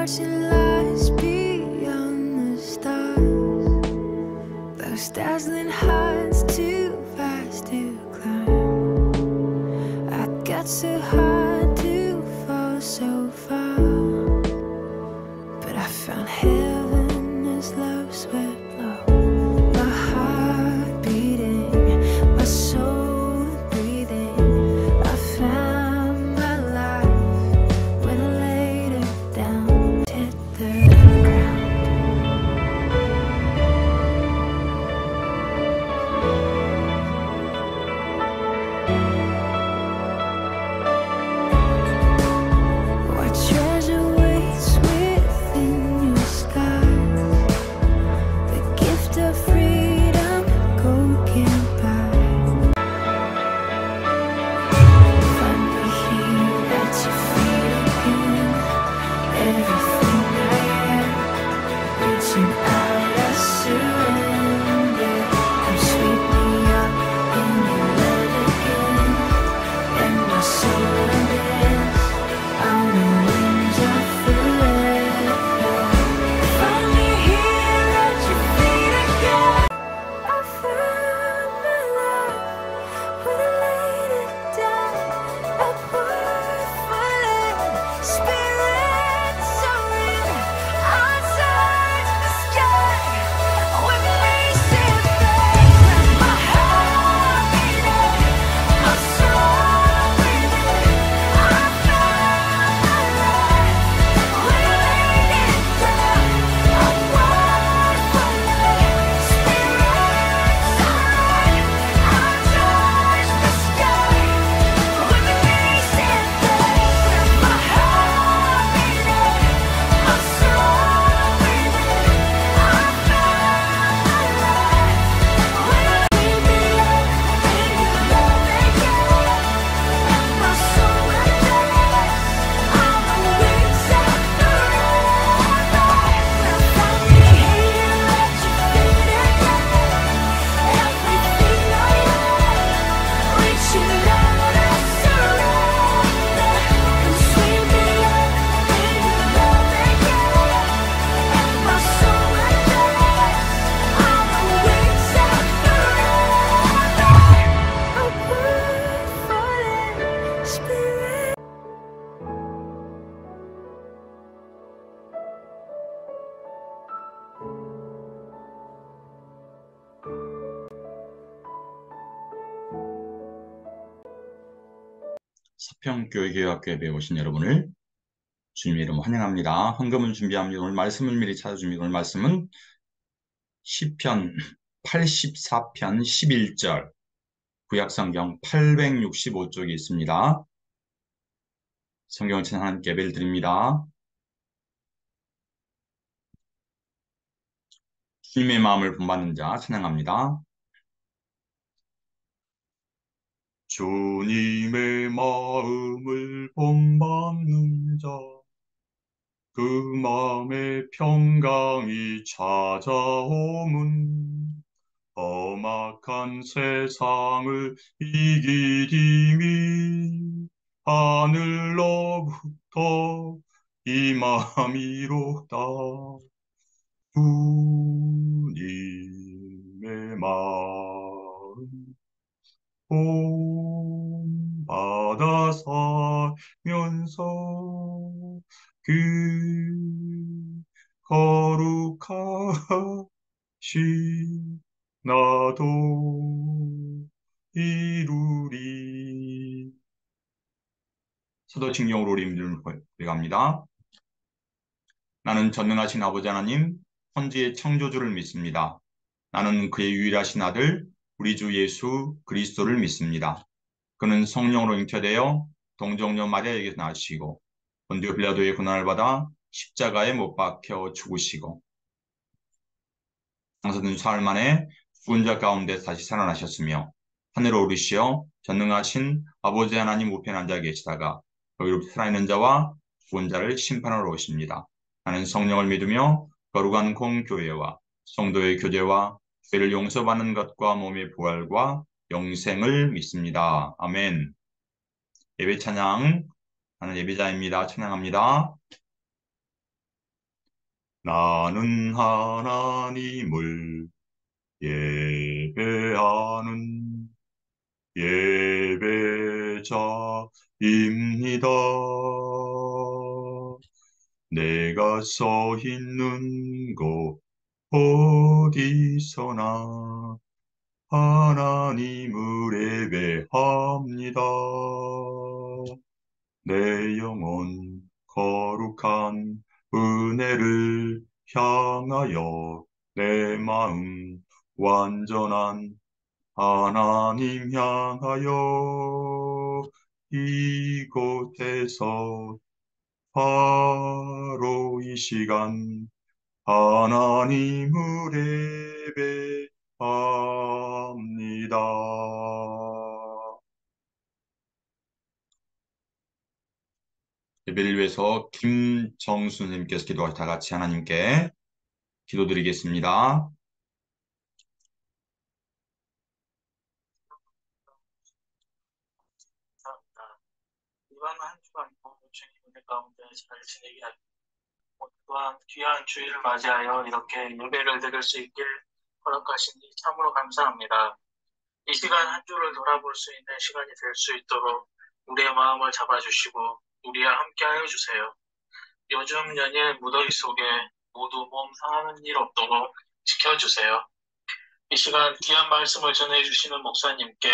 watching lights beyond the stars. Those dazzling heights too fast to climb. I got so hard to fall so far, but I found heaven as love swept low. My heart beating, my soul breathing. I found my life when I laid it down, hit the ground. What treasure waits within your skies? The gift of freedom gold can't buy. Find me here at your feet again. Everything I am, reaching out, I surrender. Come sweep me up in your love again, and my soul unbends on the wings of forever. Find me here at your feet again. I found my life when I laid it down. A worth my land, spirit soaring. I touch the sky with racing flames. My heart beating, my soul breathing. I found my life when I laid it down. A worth my land, spirit soaring. I touch the sky with racing flames. My heart beating, my soul breathing. I found my life when I laid me up in your love again, and my soul unbends on the wings of forever. Find me here at your feet again. Everything I am, reaching out, I surrender. Come sweep me up in your love again, and my soul unbends on the wings of forever. A word falling, spirit. 서평교회교회학교에 배우신 여러분을 주님의 이름으로 환영합니다. 헌금을 준비합니다. 오늘 말씀을 미리 찾아줍니다. 오늘 말씀은 시편 84편 11절 구약성경 865쪽에 있습니다. 성경을 찾는 하나님께 예배를 드립니다. 주님의 마음을 본받는 자 찬양합니다. 주님의 마음을 본받는 자, 그 마음에 평강이 찾아오문. 험악한 세상을 이기림이 하늘로부터 임함이로다. 주님의 마음 본받아 살면서 그 거룩하신 나도 이루리. 사도신경으로 우리 믿음을 고백합니다. 나는 전능하신 아버지 하나님, 천지의 창조주를 믿습니다. 나는 그의 유일하신 아들, 우리 주 예수 그리스도를 믿습니다. 그는 성령으로 잉태되어 동정녀 마리아에게서 나시고 본디오 빌라도의 고난을 받아 십자가에 못 박혀 죽으시고 장사된 사흘 만에 죽은 자 가운데 다시 살아나셨으며 하늘로 오르시어 전능하신 아버지 하나님 우편에 앉아 계시다가 거기로부터 살아있는 자와 죽은 자를 심판하러 오십니다. 나는 성령을 믿으며 거룩한 공교회와 성도의 교제와 죄를 용서받는 것과 몸의 부활과 영생을 믿습니다. 아멘. 예배 찬양, 나는 예배자입니다. 찬양합니다. 나는 하나님을 예배하는 예배자입니다. 내가 서 있는 곳 어디서나 하나님을 예배합니다. 내 영혼 거룩한 은혜를 향하여 내 마음 완전한 하나님 향하여 이곳에서 바로 이 시간 하나님을 예배합니다. 예배를 위해서 김정수님께서 기도하시 다 같이 하나님께 기도드리겠습니다. 감사합니다. 이번 한 주간 주님 은혜 가운데 잘 지내게 하시고 또한 귀한 주일을 맞이하여 이렇게 예배를 드릴 수 있길 허락하시니 참으로 감사합니다. 이 시간 한 주를 돌아볼 수 있는 시간이 될 수 있도록 우리의 마음을 잡아주시고 우리와 함께하여 주세요. 요즘 연일 무더위 속에 모두 몸 상하는 일 없도록 지켜주세요. 이 시간 귀한 말씀을 전해주시는 목사님께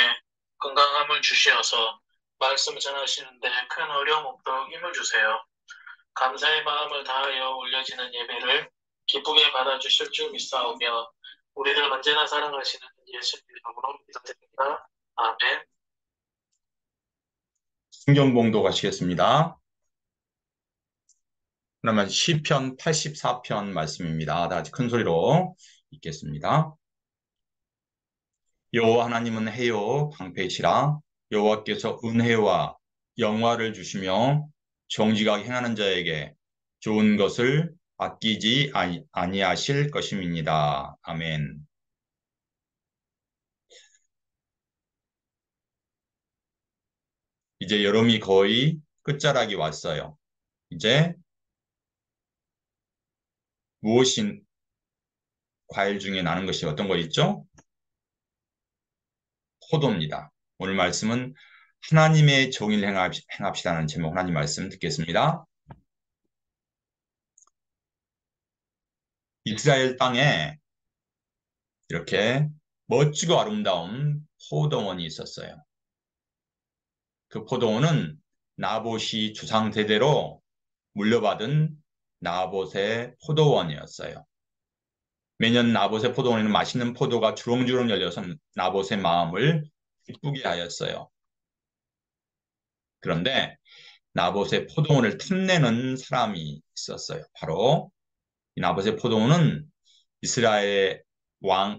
건강함을 주시어서 말씀 전하시는데 큰 어려움 없도록 힘을 주세요. 감사의 마음을 다하여 올려지는 예배를 기쁘게 받아주실 줄 믿사오며 우리를 언제나 사랑하시는 예수님 이름으로 기도드립니다. 아멘. 성경봉독 하시겠습니다. 그러면 시편 84편 말씀입니다. 다 같이 큰 소리로 읽겠습니다. 여호와 하나님은 해요 방패이시라. 여호와께서 은혜와 영화를 주시며 정직하게 행하는 자에게 좋은 것을 아끼지 아니하실 것임이니이다. 아멘. 이제 여름이 거의 끝자락이 왔어요. 이제 무엇이 과일 중에 나는 것이 어떤 거 있죠? 포도입니다. 오늘 말씀은 하나님의 정의를 행합시다는 제목 하나님 말씀 듣겠습니다. 이스라엘 땅에 이렇게 멋지고 아름다운 포도원이 있었어요. 그 포도원은 나봇이 주상 대대로 물려받은 나봇의 포도원이었어요. 매년 나봇의 포도원에는 맛있는 포도가 주렁주렁 열려서 나봇의 마음을 기쁘게 하였어요. 그런데 나봇의 포도원을 탐내는 사람이 있었어요. 바로 이 나봇의 포도원은 이스라엘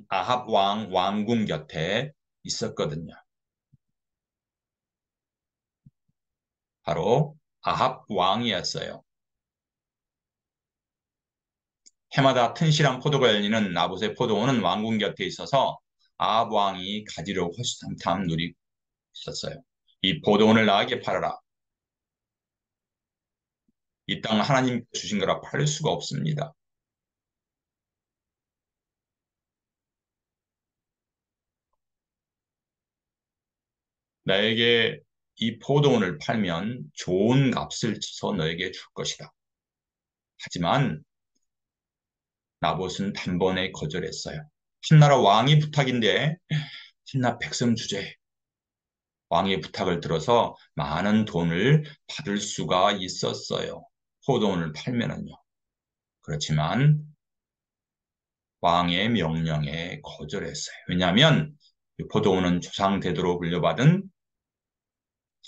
아합 왕궁 곁에 있었거든요. 바로 아합 왕이었어요. 해마다 튼실한 포도가 열리는 나봇의 포도원은 왕궁 곁에 있어서 아합 왕이 가지려고 호시탐탐 누리고 있었어요. 이 포도원을 나에게 팔아라. 이 땅은 하나님 주신 거라 팔 수가 없습니다. 나에게 이 포도원을 팔면 좋은 값을 쳐서 너에게 줄 것이다. 하지만 나봇은 단번에 거절했어요. 한나라 왕이 부탁인데 한나 백성 주제. 왕의 부탁을 들어서 많은 돈을 받을 수가 있었어요. 포도원을 팔면은요. 그렇지만 왕의 명령에 거절했어요. 왜냐하면 포도원은 조상 대대로 물려받은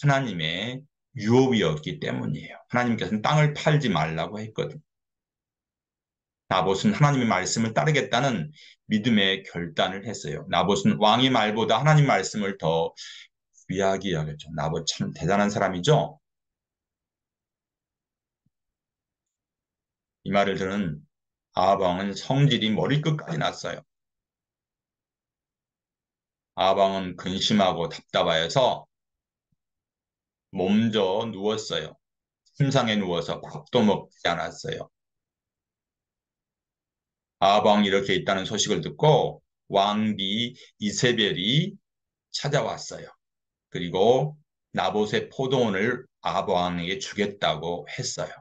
하나님의 유업이었기 때문이에요. 하나님께서는 땅을 팔지 말라고 했거든요. 나봇은 하나님의 말씀을 따르겠다는 믿음의 결단을 했어요. 나봇은 왕의 말보다 하나님 말씀을 더 귀하게 여겼죠. 나봇 참 대단한 사람이죠. 이 말을 들은 아합 왕은 성질이 머리끝까지 났어요. 아합 왕은 근심하고 답답하여서 몸져 누웠어요. 침상에 누워서 밥도 먹지 않았어요. 아합 왕이 이렇게 있다는 소식을 듣고 왕비 이세벨이 찾아왔어요. 그리고 나봇의 포도원을 아합 왕에게 주겠다고 했어요.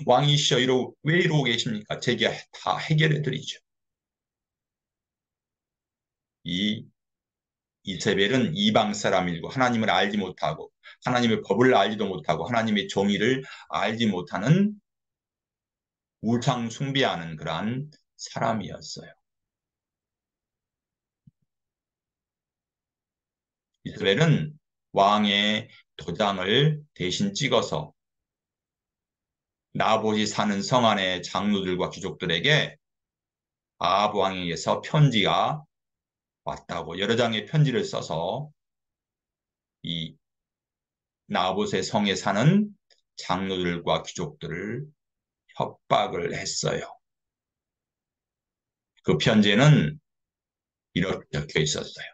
왕이시여 왜 이러고 계십니까? 제게 다 해결해 드리죠. 이 이세벨은 이방 사람이고 하나님을 알지 못하고 하나님의 법을 알지도 못하고 하나님의 정의를 알지 못하는 우상 숭배하는 그러한 사람이었어요. 이스라엘은 왕의 도장을 대신 찍어서 나봇이 사는 성 안의 장로들과 귀족들에게 아합 왕에게서 편지가 왔다고 여러 장의 편지를 써서 이 나봇의 성에 사는 장로들과 귀족들을 협박을 했어요. 그 편지에는 이렇게 적혀 있었어요.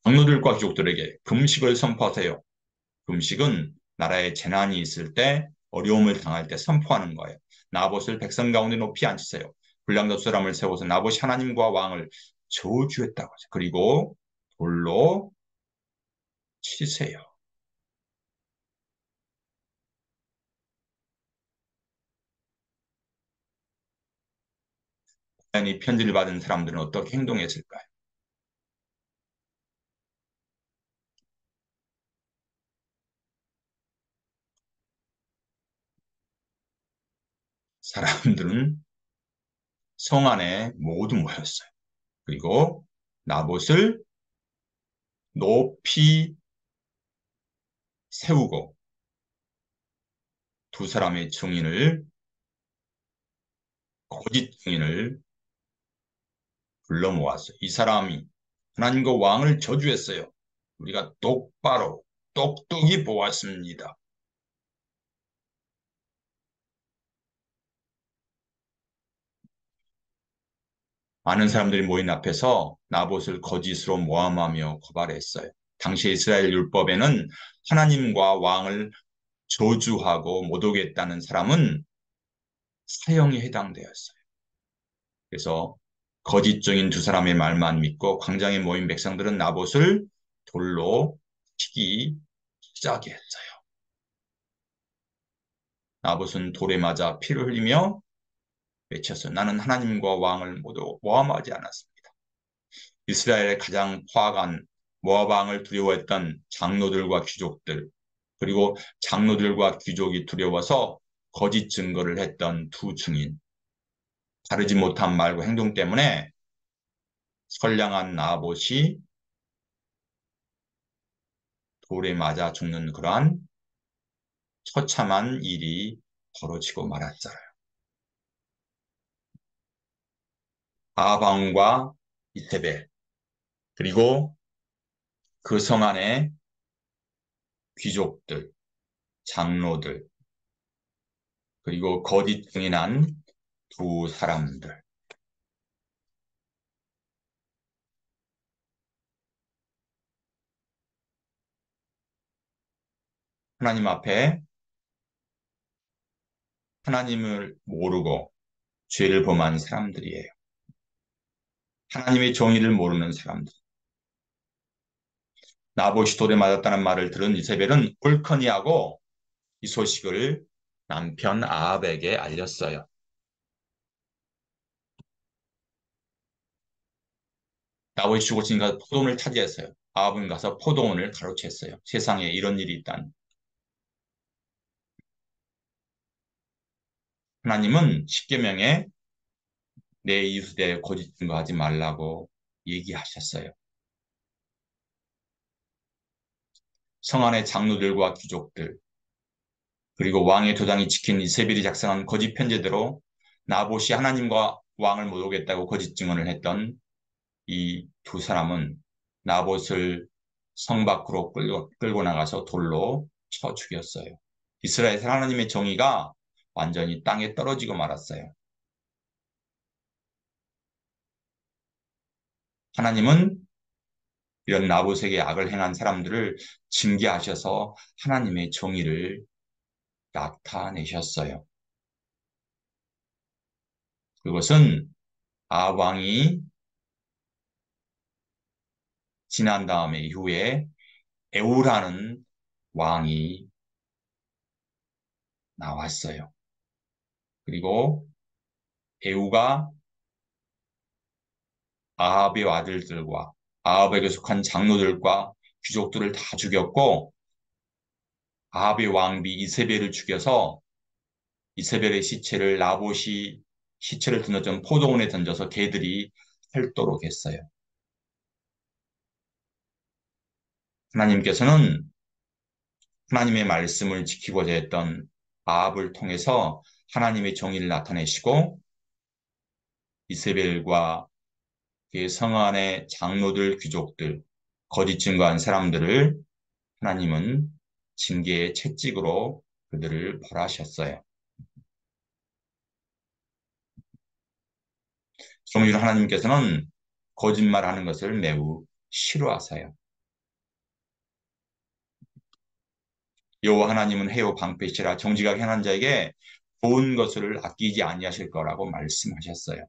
장로들과 귀족들에게 금식을 선포하세요. 금식은 나라에 재난이 있을 때 어려움을 당할 때 선포하는 거예요. 나봇을 백성 가운데 높이 앉히세요. 불량자 사람을 세워서 나봇이 하나님과 왕을 저주했다고 하죠. 그리고 돌로 치세요. 과연 이 편지를 받은 사람들은 어떻게 행동했을까요? 사람들은 성 안에 모두 모였어요. 그리고 나봇을 높이 세우고 두 사람의 거짓 증인을 불러 모았어요. 이 사람이 하나님과 왕을 저주했어요. 우리가 똑바로 똑똑히 보았습니다. 많은 사람들이 모인 앞에서 나봇을 거짓으로 모함하며 고발했어요. 당시 이스라엘 율법에는 하나님과 왕을 저주하고 모독했다는 사람은 사형에 해당되었어요. 그래서 거짓 증인 두 사람의 말만 믿고 광장에 모인 백성들은 나봇을 돌로 치기 시작했어요. 나봇은 돌에 맞아 피를 흘리며 외쳤어요. 나는 하나님과 왕을 모두 모함하지 않았습니다. 이스라엘의 가장 화간 모압 왕을 두려워했던 장로들과 귀족들, 그리고 장로들과 귀족이 두려워서 거짓 증거를 했던 두 증인, 다르지 못한 말과 행동 때문에 선량한 나봇이 돌에 맞아 죽는 그러한 처참한 일이 벌어지고 말았어요. 아합 왕과 이세벨, 그리고 그 성 안에 귀족들, 장로들, 그리고 거짓 증인한 두 사람들. 하나님 앞에 하나님을 모르고 죄를 범한 사람들이에요. 하나님의 정의를 모르는 사람들. 나봇이 돌에 맞았다는 말을 들은 이세벨은 옳거니하고 이 소식을 남편 아합에게 알렸어요. 나봇이 죽었으니까 포도원을 차지했어요. 아합은 가서 포도원을 가로챘어요. 세상에 이런 일이 있다니. 하나님은 십계명에 내 이웃에 대해 거짓 증거하지 말라고 얘기하셨어요. 성 안의 장로들과 귀족들, 그리고 왕의 도장이 찍힌 이세벨이 작성한 거짓 편지대로 나봇이 하나님과 왕을 모독했다고 거짓 증언을 했던 이 두 사람은 나봇을 성 밖으로 끌고 나가서 돌로 쳐 죽였어요. 이스라엘 하나님의 정의가 완전히 땅에 떨어지고 말았어요. 하나님은 이런 나봇에게 악을 행한 사람들을 징계하셔서 하나님의 정의를 나타내셨어요. 그것은 아합왕이 지난 다음에 이후에 에우라는 왕이 나왔어요. 그리고 에우가 아합의 아들들과 아합에게 속한 장로들과 귀족들을 다 죽였고 아합의 왕비 이세벨을 죽여서 이세벨의 시체를 나봇이 시체를 던졌던 포도원에 던져서 개들이 핥도록 했어요. 하나님께서는 하나님의 말씀을 지키고자 했던 아합을 통해서 하나님의 정의를 나타내시고 이세벨과 그의 성 안의 장로들, 귀족들, 거짓 증거한 사람들을 하나님은 징계의 채찍으로 그들을 벌하셨어요. 정의로 하나님께서는 거짓말하는 것을 매우 싫어하세요. 여호와 하나님은 해요 방패시라 정직하게 행하는 자에게 좋은 것을 아끼지 아니하실 거라고 말씀하셨어요.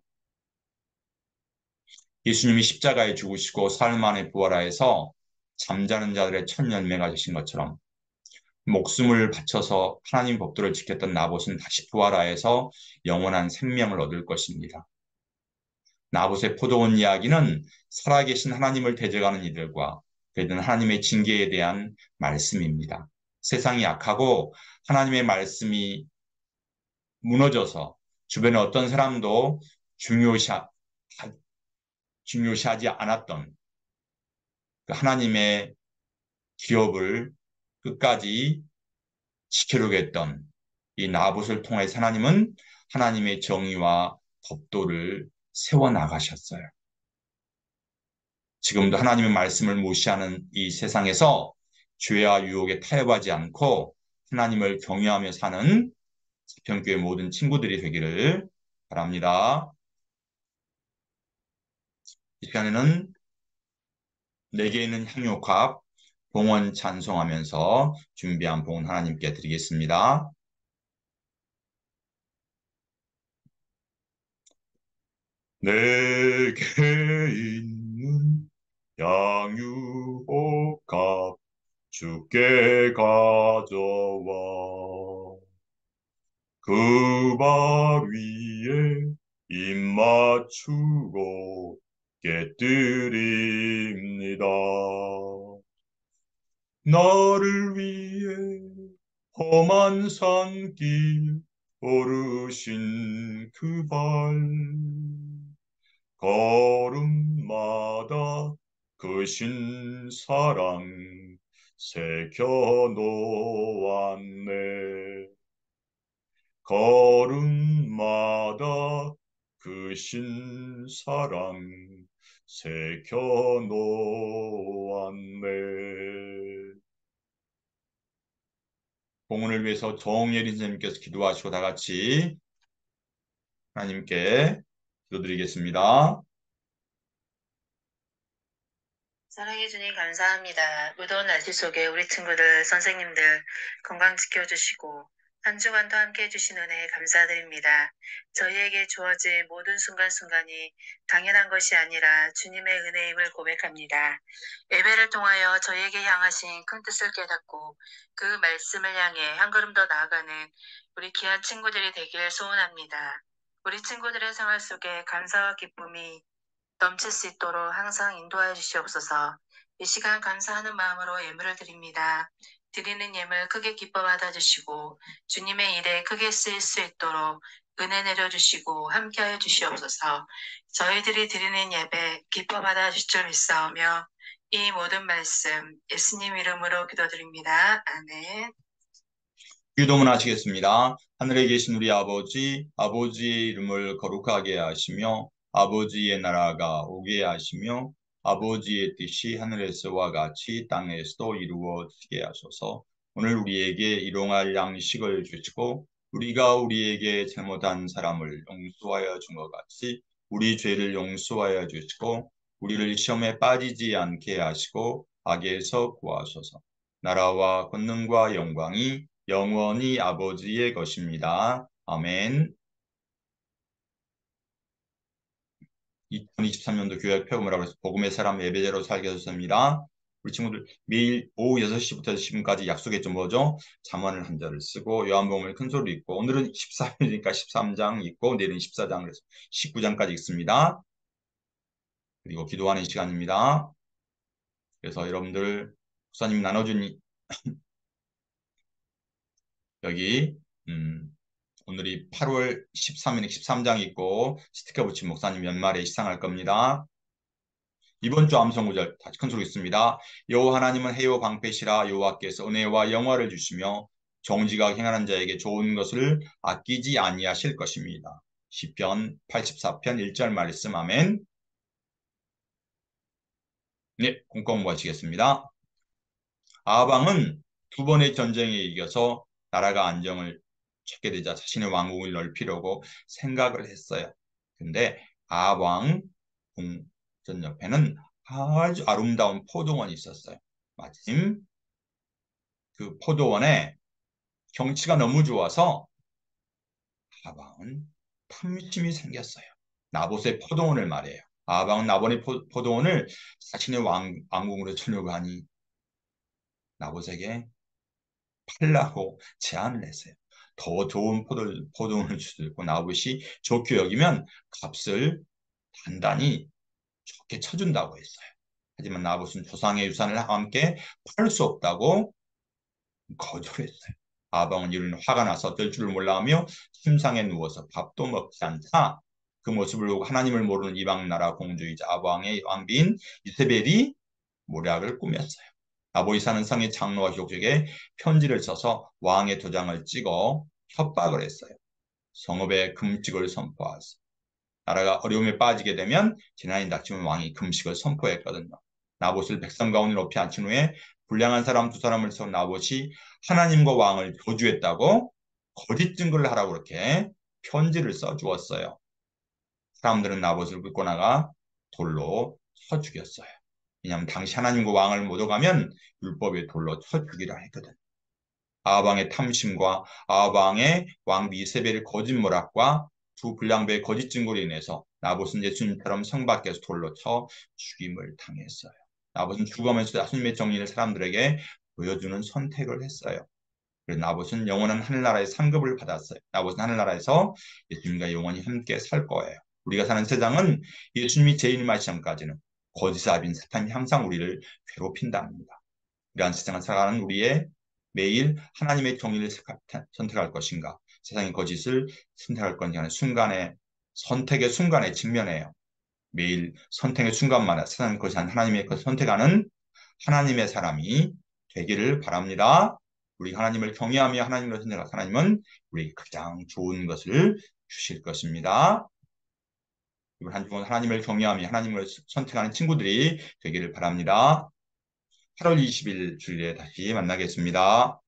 예수님이 십자가에 죽으시고 사흘 만에 부활하여서 잠자는 자들의 첫 열매가 되신 것처럼 목숨을 바쳐서 하나님 법도를 지켰던 나봇은 다시 부활하여서 영원한 생명을 얻을 것입니다. 나봇의 포도원 이야기는 살아계신 하나님을 대적하는 이들과 그들은 하나님의 징계에 대한 말씀입니다. 세상이 악하고 하나님의 말씀이 무너져서 주변에 어떤 사람도 중요시하지 않았던 그 하나님의 기업을 끝까지 지키려고 했던 이 나봇을 통해 하나님은 하나님의 정의와 법도를 세워나가셨어요. 지금도 하나님의 말씀을 무시하는 이 세상에서 죄와 유혹에 타협하지 않고 하나님을 경외하며 사는 사평교회 모든 친구들이 되기를 바랍니다. 이 시간에는 내게 있는 향유값 봉헌 찬송하면서 준비한 봉헌 하나님께 드리겠습니다. 내게 있는 향유값 주께 가져와 그 발 위에 입 맞추고 깨뜨립니다. 나를 위해 험한 산길 오르신 그 발 걸음마다 그 신사랑 새겨놓았네. 걸음마다 그 신사랑 새겨놓았네. 봉헌을 위해서 정예린 선생님께서 기도하시고 다 같이 하나님께 기도드리겠습니다. 사랑해 주님 감사합니다. 무더운 날씨 속에 우리 친구들, 선생님들 건강 지켜주시고 한 주간도 함께 해주신 은혜에 감사드립니다. 저희에게 주어진 모든 순간순간이 당연한 것이 아니라 주님의 은혜임을 고백합니다. 예배를 통하여 저희에게 향하신 큰 뜻을 깨닫고 그 말씀을 향해 한 걸음 더 나아가는 우리 귀한 친구들이 되길 소원합니다. 우리 친구들의 생활 속에 감사와 기쁨이 넘칠 수 있도록 항상 인도하여 주시옵소서. 이 시간 감사하는 마음으로 예물을 드립니다. 드리는 예물 크게 기뻐 받아주시고 주님의 일에 크게 쓰일 수 있도록 은혜 내려주시고 함께하여 주시옵소서. 저희들이 드리는 예배 기뻐 받아주실 줄 믿사오며 이 모든 말씀 예수님 이름으로 기도드립니다. 아멘. 기도문 하시겠습니다. 하늘에 계신 우리 아버지, 아버지의 이름을 거룩하게 하시며 아버지의 나라가 오게 하시며 아버지의 뜻이 하늘에서와 같이 땅에서도 이루어지게 하소서. 오늘 우리에게 일용할 양식을 주시고 우리가 우리에게 잘못한 사람을 용서하여 준 것 같이 우리 죄를 용서하여 주시고 우리를 시험에 빠지지 않게 하시고 악에서 구하소서. 나라와 권능과 영광이 영원히 아버지의 것입니다. 아멘. 2023년도 교회 표범이라고 해서 복음의 사람 예배제로 살게 하셨습니다. 우리 친구들 매일 오후 6시부터 지금까지 약속했죠. 뭐죠? 잠언을 한 절을 쓰고 요한복음을 큰 소리 읽고 오늘은 13일이니까 13장 읽고 내일은 14장 그래서 19장까지 읽습니다. 그리고 기도하는 시간입니다. 그래서 여러분들 목사님 나눠준 여기 오늘이 8월 13일 13장 있고 스티커 붙인 목사님 연말에 시상할 겁니다. 이번 주 암송 구절 다시 큰 소리 있습니다. 여호와 하나님은 해요 방패시라 여호와께서 은혜와 영화를 주시며 정직하게 행하는 자에게 좋은 것을 아끼지 아니하실 것입니다. 시편 84편 1절 말씀 아멘. 네, 공공 모아지겠습니다. 아방은 두 번의 전쟁에 이겨서 나라가 안정을 찾게 되자 자신의 왕국을 넓히려고 생각을 했어요. 근데 아왕 궁전 옆에는 아주 아름다운 포도원이 있었어요. 마침 그 포도원에 경치가 너무 좋아서 아방은 탐심이 생겼어요. 나봇의 포도원을 말이에요. 아방은 나봇의 포도원을 자신의 왕궁으로 주려고 하니 나봇에게 팔라고 제안을 했어요. 더 좋은 포도원을 주고 나봇이 좋게 여기면 값을 단단히 좋게 쳐준다고 했어요. 하지만 나봇은 조상의 유산을 함께 팔 수 없다고 거절했어요. 아방은 이런 화가 나서 어떨 줄을 몰라하며 침상에 누워서 밥도 먹지 않자 그 모습을 보고 하나님을 모르는 이방 나라 공주이자 아방의 왕비인 이세벨이 모략을 꾸몄어요. 나봇이 사는 성의 장로와 귀족에게 편지를 써서 왕의 도장을 찍어 협박을 했어요. 성읍에 금식을 선포하세요. 나라가 어려움에 빠지게 되면 재난이 닥치면 왕이 금식을 선포했거든요. 나봇을 백성 가운데 높이 앉힌 후에 불량한 사람 두 사람을 세운 나봇이 하나님과 왕을 저주했다고 거짓 증거를 하라고 그렇게 편지를 써주었어요. 사람들은 나봇을 끌고 나가 돌로 쳐 죽였어요. 왜냐하면 당시 하나님과 왕을 못 오가면 율법의 돌로 쳐 죽이라 했거든. 아방의 탐심과 아방의 왕비 이세벨의 거짓 모략과 두 불량배의 거짓 증거로 인해서 나봇은 예수님처럼 성 밖에서 돌로 쳐 죽임을 당했어요. 나봇은 죽으면서 하나님의 정의를 사람들에게 보여주는 선택을 했어요. 그래서 나봇은 영원한 하늘나라의 상급을 받았어요. 나봇은 하늘나라에서 예수님과 영원히 함께 살 거예요. 우리가 사는 세상은 예수님이 재림하시기 전까지는 거짓아빈 사탄이 항상 우리를 괴롭힌답니다. 이러한 세상을 살아가는 우리의 매일 하나님의 정의를 선택할 것인가 세상의 거짓을 선택할 것인가 하는 순간에 선택의 순간에 직면해요. 매일 선택의 순간마다 세상의 거짓한 하나님의 것을 선택하는 하나님의 사람이 되기를 바랍니다. 우리 하나님을 경외하며 하나님을 선택할 하나님은 우리에게 가장 좋은 것을 주실 것입니다. 이번 한 주간 하나님을 경외하며 하나님을 선택하는 친구들이 되기를 바랍니다. 8월 20일 주일에 다시 만나겠습니다.